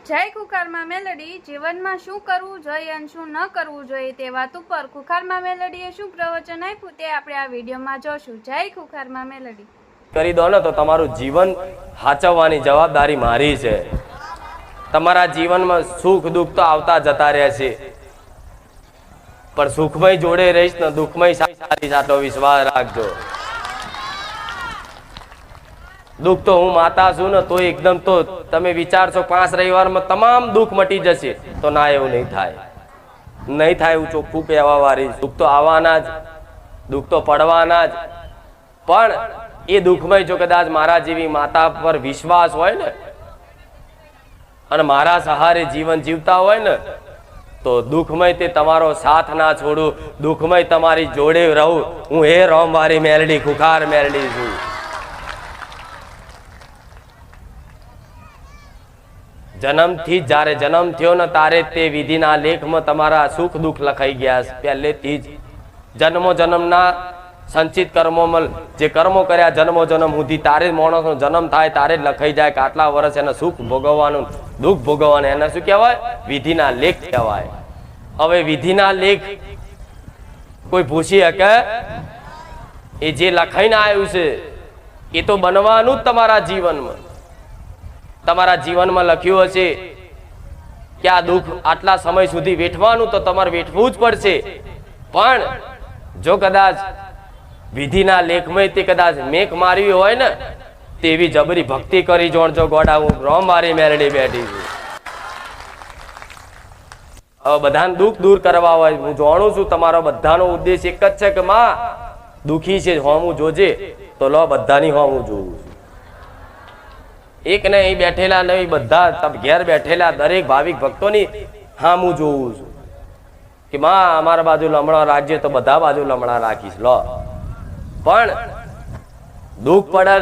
જય ખુખારમાં મેલડી જીવનમાં શું કરવું જોઈએ અને શું ન કરવું જોઈએ તે વાત ઉપર ખુખારમાં મેલડીએ શું પ્રવચન આપ્યું તે આપણે આ વિડીયોમાં જોશું। જય ખુખારમાં મેલડી। કરી દો ને તો તમારું જીવન સાચવવાની જવાબદારી મારી છે। તમારા જીવનમાં સુખ દુઃખ તો આવતા જતા રહે છે, પણ સુખમય જોડે રહીશ ને દુઃખમય સારી આટલો વિશ્વાસ રાખજો। દુઃખ તો હું માતા છું ને તો એકદમ તો તમે વિચારશો 5 રવિવારમાં તમામ દુઃખ મટી જશે, તો ના એવું નહીં થાય, નહીં થાય એવું ચોખ્ખું કહેવા વાળી। દુઃખ તો આવવાના જ, દુઃખ તો પડવાના જ, પણ એ દુઃખમય જો કદાચ મારા જેવી માતા પર વિશ્વાસ હોય ને અને મારા સહારે જીવન જીવતા હોય ને તો દુઃખમય તે તમારો સાથ ના છોડું, દુઃખમય તમારી જોડે રહું। હું હે રોમવારી મેલડી ખુખાર મેલડી છું। જન્મથી જ્યારે જન્મ થયો ને તારે તે વિધિના લેખમાં તમારા સુખ દુઃખ લખાઈ ગયા પહેલેથી જ। જન્મો જન્મના સંચિત કર્મોમાં જે કર્મો કર્યા જન્મો જન્મ સુધી તારે માણસનો જન્મ થાય તારે જ લખાઈ જાય કે આટલા વર્ષ એને સુખ ભોગવવાનું દુઃખ ભોગવવાનું, એને શું કહેવાય? વિધિના લેખ કહેવાય। હવે વિધિના લેખ કોઈ પૂછી શકે? એ જે લખાઈને આવ્યું છે એ તો બનવાનું જ તમારા જીવનમાં। તમારા જીવનમાં લખ્યું હશે કે આ દુઃખ આટલા સમય સુધી વેઠવાનું તો તમારે વેઠવું જ પડશે, પણ જો કદાચ વિધિના લેખમાં તે કદાચ મેક મારવી હોય ને તેવી જબરી ભક્તિ કરી જોણજો ગોડા, હું રોમ મારી મેલડી બેઠી છું। હવે બધાને દુઃખ દૂર કરવા હોય, હું જાણું છું તમારો બધાનો ઉદ્દેશ એક જ છે કે માં દુઃખી છે હોમું જોજે, તો લો બધાની હોમું જોવું છું। એક ને અહીં બેઠેલા નહીં, બધા ઘેર બેઠેલા દરેક ભાવિક ભક્તોની હામું જોવું છું કે માં અમારા બાજુ લમણા રાખજે, તો બધા બાજુ લમણા રાખીશ। લો પણ દુઃખ પડે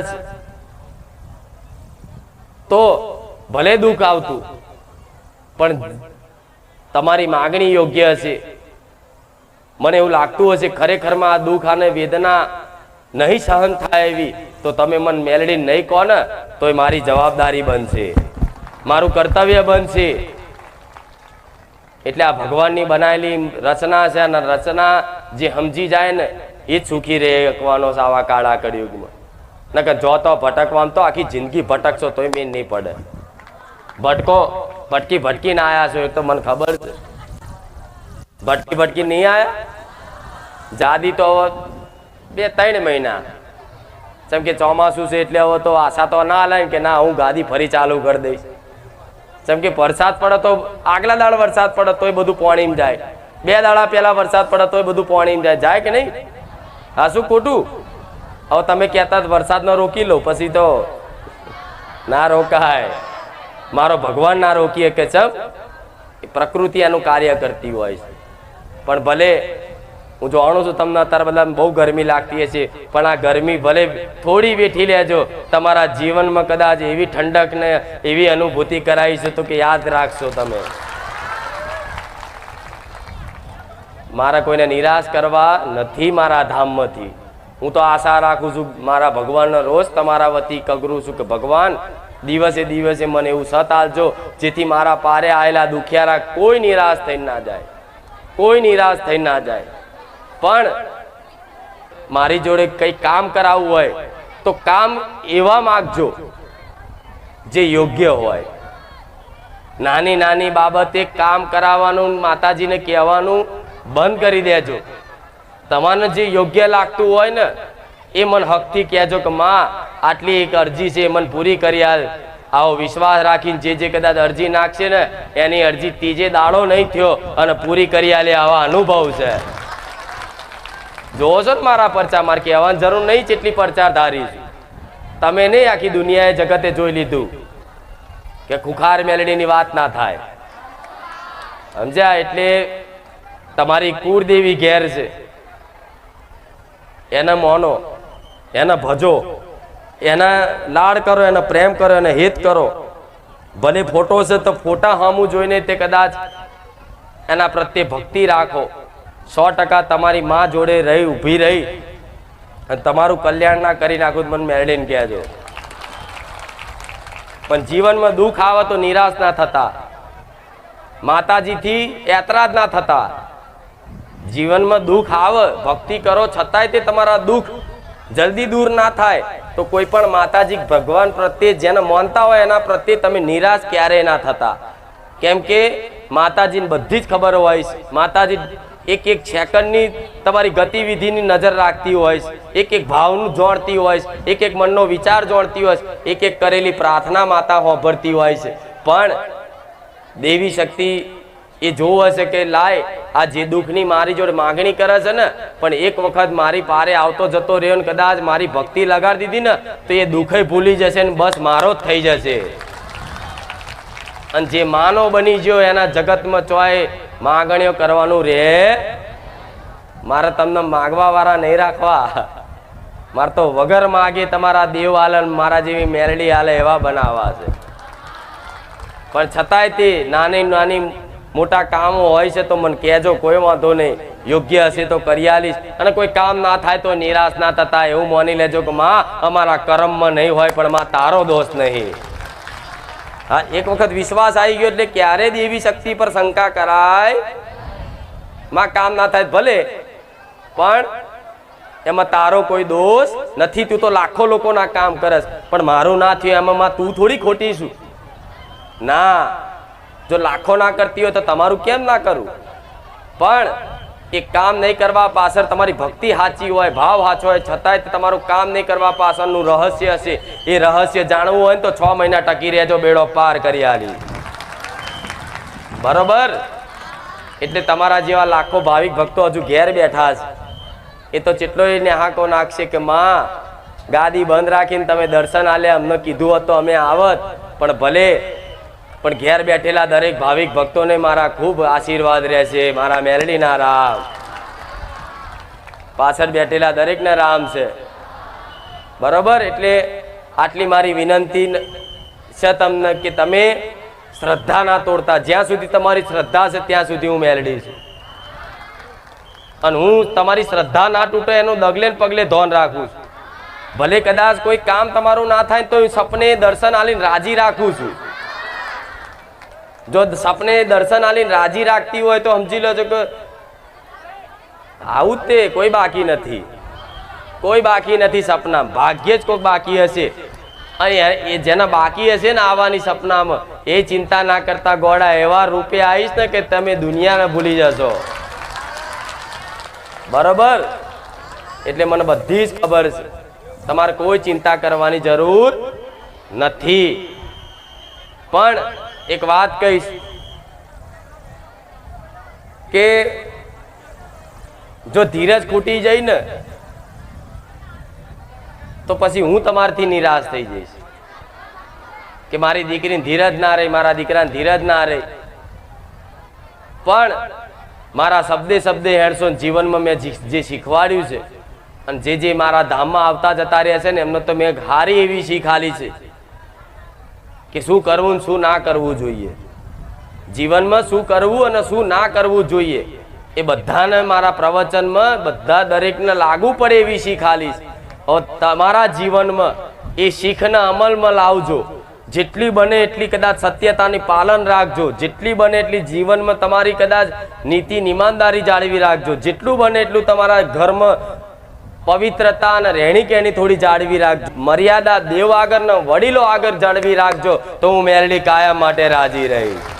તો ભલે દુઃખ આવતું, પણ તમારી માગણી યોગ્ય હશે। મને એવું લાગતું હશે ખરેખરમાં આ દુઃખ અને વેદના નહીં સહન થાય એવી, તો તમે મને મેલડી નહીં કહો ને તો મારી જવાબદારી બનશે, મારું કર્તવ્ય બનશે। એટલે આ ભગવાનની બનાવેલી રચના છે અને રચના જે સમજી જાય ને એ જ સુખી રહે શકવાનો આવા કાળા કળિયુગમાં। નકર જો તો ભટકવામાં તો આખી જિંદગી ભટકશો તોય મેં નહીં પડે। ભટકી ભટકીને આયા છો એ તો મને ખબર છે, ભટકી ભટકી નહીં આયા। જાદી તો 2-3 મહિના, જેમ કે ચોમાસું છે એટલે હવે તો આશા તો ના લે કે ના હું ગાદી ફરી ચાલુ કરી દઈશ। જેમ કે વરસાદ પડે તો આગલા દાડ વરસાદ પડે તોય બધું પાણીમાં જાય, 2 દાડા પહેલા વરસાદ પડે તોય બધું પાણીમાં જાય કે નહીં? હા શું ખોટું? હવે તમે કહેતા વરસાદ ન રોકી લો, પછી તો ના રોકાય। મારો ભગવાન ના રોકીએ કે ચમ પ્રકૃતિ એનું કાર્ય કરતી હોય છે। પણ ભલે હું જાણું છું તમને અત્યારે બધા બહુ ગરમી લાગતી હશે, પણ આ ગરમી ભલે થોડી વેઠી લેજો, તમારા જીવનમાં કદાચ એવી ઠંડક ને એવી અનુભૂતિ કરાવી છે તો કે યાદ રાખશો તમે। મારા કોઈને નિરાશ કરવા નથી મારા ધામમાંથી। હું તો આશા રાખું છું મારા ભગવાનનો રોજ તમારા વતી કગરું છું કે ભગવાન દિવસે દિવસે મને એવું સત આલજો જેથી મારા પારે આવેલા દુખિયારા કોઈ નિરાશ થઈ ના જાય, કોઈ નિરાશ થઈ ના જાય। પણ મારી જોડે કઈ કામ કરાવવું હોય તો કામ એવા માગજો જે યોગ્ય હોય। નાની નાની બાબતે કામ કરાવવાનું માતાજીને કહેવાનું બંધ કરી દેજો। તમારે જે યોગ્ય લાગતું હોય ને એ મને હકથી કહેજો કે માં આટલી એક અરજી છે મને પૂરી કરી આલ। આવો વિશ્વાસ રાખીને જે કદાચ અરજી નાખશે ને એની અરજી ત્રીજે દાડો નહીં થયો અને પૂરી કરી આલે, આવા અનુભવ છે। જોવો છો ને મારા પરચાર, મારે કહેવાની જરૂર નહીં જેટલી પરચાર ધારી છે। તમે નહીં આખી દુનિયાએ જગતે જોઈ લીધું કે ખુખાર મેલડીની વાત ના થાય, સમજ્યા? એટલે તમારી કુળદેવી ઘેર છે, એને માનો, એને ભજો, એના લાડ કરો, એને પ્રેમ કરો, એને હિત કરો। ભલે ફોટો છે તો ફોટા સામું જોઈને તે કદાચ એના પ્રત્યે ભક્તિ રાખો। 100% તમારી માં જોડે રહી ઊભી રહી અને તમારું કલ્યાણ ના કરી નાખું મને મેળવીને કહેજો। પણ જીવનમાં દુઃખ આવે તો નિરાશ ના થતા, માતાજીથી એતરાજ ના થતા. જીવનમાં દુઃખ આવે, ભક્તિ કરો છતાંય તે તમારા દુઃખ જલ્દી દૂર ના થાય તો કોઈ પણ માતાજી ભગવાન પ્રત્યે જેને માનતા હોય એના પ્રત્યે તમે નિરાશ ક્યારેય ના થતા. કેમ કે માતાજીને બધી જ ખબર હોય છે. માતાજી એક એક સેકન્ડની તમારી ગતિવિધિની નજર રાખતી હોય છે, એક એક ભાવનું જોડતી હોય છે, એક એક મનનો વિચાર જોડતી હોય છે, એક એક કરેલી પ્રાર્થના માતા સાંભળતી હોય છે. પણ દેવી શક્તિ એ જોવું હશે કે લાય આ જે દુઃખની મારી જોડે માગણી કરે છે ને, પણ એક વખત મારી પારે આવતો જતો રહ્યો ને કદાચ મારી ભક્તિ લગાડી દીધી ને તો એ દુઃખે ભૂલી જશે ને બસ મારો જ થઈ જશે. અને જે માનો બની ગયો એના જગતમાં ચોય માગણીઓ કરવાનું રે. મારે તમને માગવા વાળા નહીં રાખવા, મારે તો વગર માગે તમારા દેવ હાલે મારા જેવી મેરડી હાલે એવા બનાવવા છે. પણ છતાંય તે નાની નાની મોટા કામો હોય છે તો મને કહેજો, કોઈ વાંધો નહીં, યોગ્ય હશે તો કરી આલીશ. અને કોઈ કામ ના થાય તો નિરાશ ના થતા એવું માની લેજો કે માં અમારા કર્મમાં નહીં હોય પણ માં તારો દોષ નહીં. હા, એક વખત વિશ્વાસ આવી ગયો એટલે ક્યારે દેવી શક્તિ પર શંકા કરાય. માં કામ ના થાય ભલે, પણ એમાં તારો કોઈ દોષ નથી. તું તો લાખો લોકોના કામ કરસ પણ મારું ના થયું એમાં માં તું થોડી ખોટી છું ના. જો લાખો ના કરતી હોય તો તમારું કેમ ના કરું? પણ એ કામ નહીં કરવા પાછળ તમારી ભક્તિ સાચી હોય, ભાવ સાચો હોય, છતાંય તમારું કામ નહીં કરવા પાછળનું રહસ્ય હશે. એ રહસ્ય જાણવું હોય ને તો 6 મહિના ટકી રહેજો, બેડો પાર કરી આલી. બરોબર? એટલે તમારા જેવા લાખો ભાવિક ભક્તો હજુ ઘેર બેઠા છે. એ તો કેટલોય નેહાકો નાખશે કે માં ગાદી બંધ રાખીને તમે દર્શન આલ્યા, અમને કીધું હોત તો અમે આવત. પણ ભલે, પણ ઘેર બેઠેલા દરેક ભાવિક ભક્તોને મારા ખૂબ આશીર્વાદ રહેશે. મારા મેલડીના રામ, પાછળ બેઠેલા દરેકના રામ છે. બરોબર? એટલે આટલી મારી વિનંતી છે તમને કે તમે શ્રદ્ધા ના તોડતા. જ્યાં સુધી તમારી શ્રદ્ધા છે ત્યાં સુધી હું મેલડી છું. અને હું તમારી શ્રદ્ધા ના તૂટે એનું ડગલે ને પગલે ધ્યાન રાખું છું. ભલે કદાચ કોઈ કામ તમારું ના થાય તો સપને દર્શન આલીને રાજી રાખું છું. જો સપને દર્શન આલીને રાજી રાખતી હોય તો સમજી લો કે આવું જ તે કોઈ બાકી નથી, કોઈ બાકી નથી સપના. ભાગ્યે જ કોઈ બાકી હશે. અને એ જેના બાકી હશે ને આવવાની સપનામાં એ ચિંતા ના કરતા ગોળા એવા રૂપે આવીશ ને કે તમે દુનિયાને ભૂલી જશો. બરોબર? એટલે મને બધી જ ખબર છે, તમારે કોઈ ચિંતા કરવાની જરૂર નથી. પણ એક વાત કહીશ કે જો ધીરજ ખૂટી જાય ને તો પછી હું તમારથી નિરાશ થઈ જઈશ કે મારી દીકરીને ધીરજ ના રહી, મારા દીકરાને ધીરજ ના રહી. પણ મારા શબ્દે શબ્દે હેડશો જીવનમાં મેં જે શીખવાડ્યું છે અને જે મારા ધામમાં આવતા જતા રહ્યા છે ને એમને તો મેં સારી એવી શીખ આલી છે કે શું કરવું ને શું ના કરવું જોઈએ, જીવનમાં શું કરવું અને શું ના કરવું જોઈએ. એ બધાને મારા પ્રવચનમાં બધા દરેકને લાગુ પડે એવી શીખ આલી છે. હવે તમારા જીવનમાં એ શીખના અમલમાં લાવજો. જેટલી બને એટલી કદાચ સત્યતાની પાલન રાખજો, જેટલી બને એટલી જીવનમાં તમારી કદાચ નીતિ ઈમાનદારી જાળવી રાખજો, જેટલું બને એટલું તમારા ઘરમાં પવિત્રતા અને રહેણી કહેણી થોડી જાળવી રાખજો. મર્યાદા દેવ આગળ ને વડીલો આગળ જાળવી રાખજો તો હું મેલડી કાયમ માટે રાજી રહીશ.